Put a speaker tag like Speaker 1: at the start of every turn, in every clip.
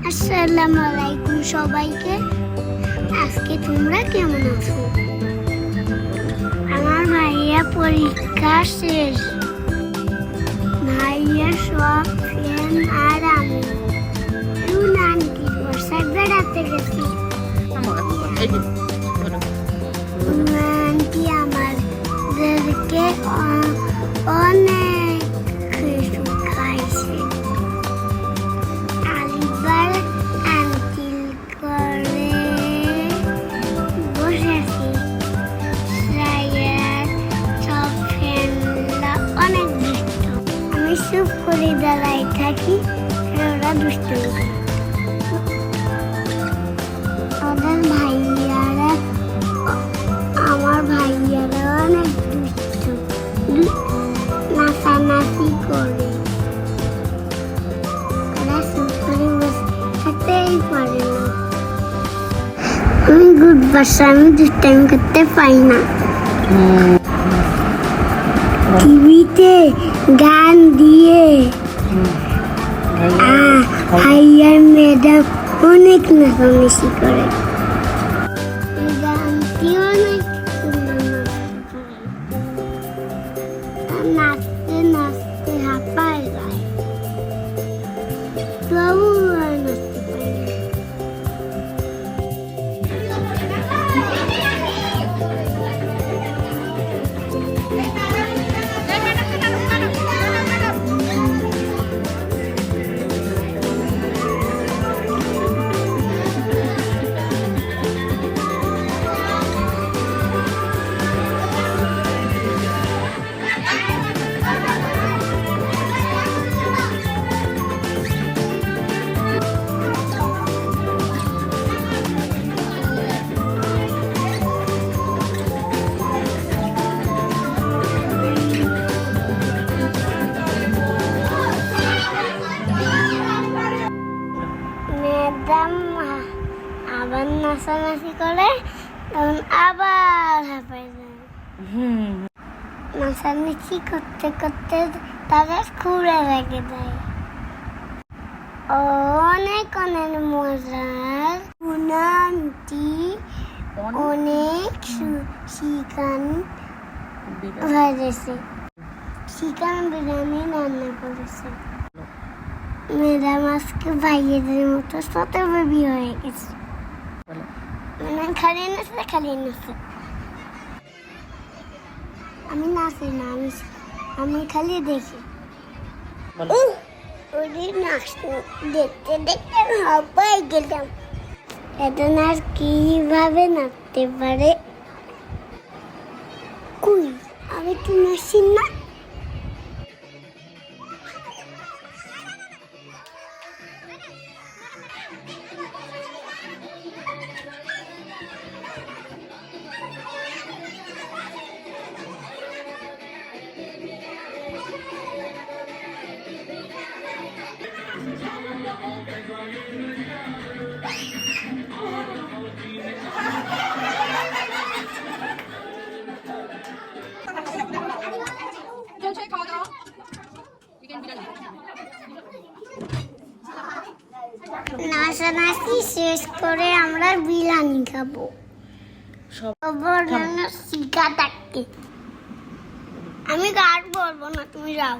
Speaker 1: আসসালামু আলাইকুম সবাইকে। আজকে তোমরা কেমন আছো? আমার ভাইয়া পরীক্ষা শেষ। ভাইয়া সব ফ্রেন্ড আর আমি নানকির বাসায় বেড়াতে গেছি। আন্টি আমাদেরকে অনেক কিছু খাইছে। আলিবার আন্টিল করে বসেছি। রায়ের সব ফ্রেন্ডরা অনেক দুষ্ট। আমি চুপ করে দাঁড়াই থাকি, ওরা দুষ্ট। ওদের ভাইয়ারা আমার ভাইয়ারা অনেক দুষ্ট, নাচানাচি করে। ওরা চুপ করে বসে থাকতেই পারে না। আমি গুড বাচ্চা, আমি দুষ্টামি করতে পারি না। টিভিতে গান দিয়ে ভাইয়ার ম্যাডাম অনেক নাচানাচি করে। গানটি অনেক সুন্দর নাচতে নাচতে হাঁপায় যায়, তবু নাচতে পারে না। ম্যাডাম আবার নাচানাচি করে, তখন আবার হাঁপায় যায়। নাচানাচি করতে করতে তাদের খুঁড়ে রেখে দেয়। অনেক অনেক মজার। আন্টি অনেক চিকেন ভেজেছে, চিকেন বিরিয়ানি রান্না করেছে। ম্যাডাম আজকে ভাইয়েদের মতো ছোট বেবি হয়ে গেছে। মানে খালি নাচে। আমি নাচি না, আমি খালি দেখি। ওদের নাচ দেখতে দেখতে হাঁপাই গেলাম। এখন আর কিভাবে নাচতে পারে? কই, আমি তো নাচি না। নাচানাচি শেষ করে আমরা বিরিয়ানি খাবো। শিখা থাকতে আমি গান বলবো না, তুমি যাও।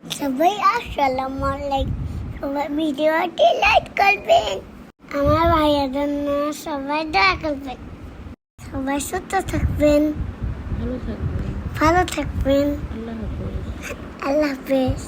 Speaker 1: সবাই আসসালামু আলাইকুম। সবাই ভিডিওটি লাইক করবেন, আমার ভাইয়ের জন্য সবাই দোয়া করবেন। সবাই সুস্থ থাকবেন, ভালো থাকবেন। আল্লাহ হাফেজ।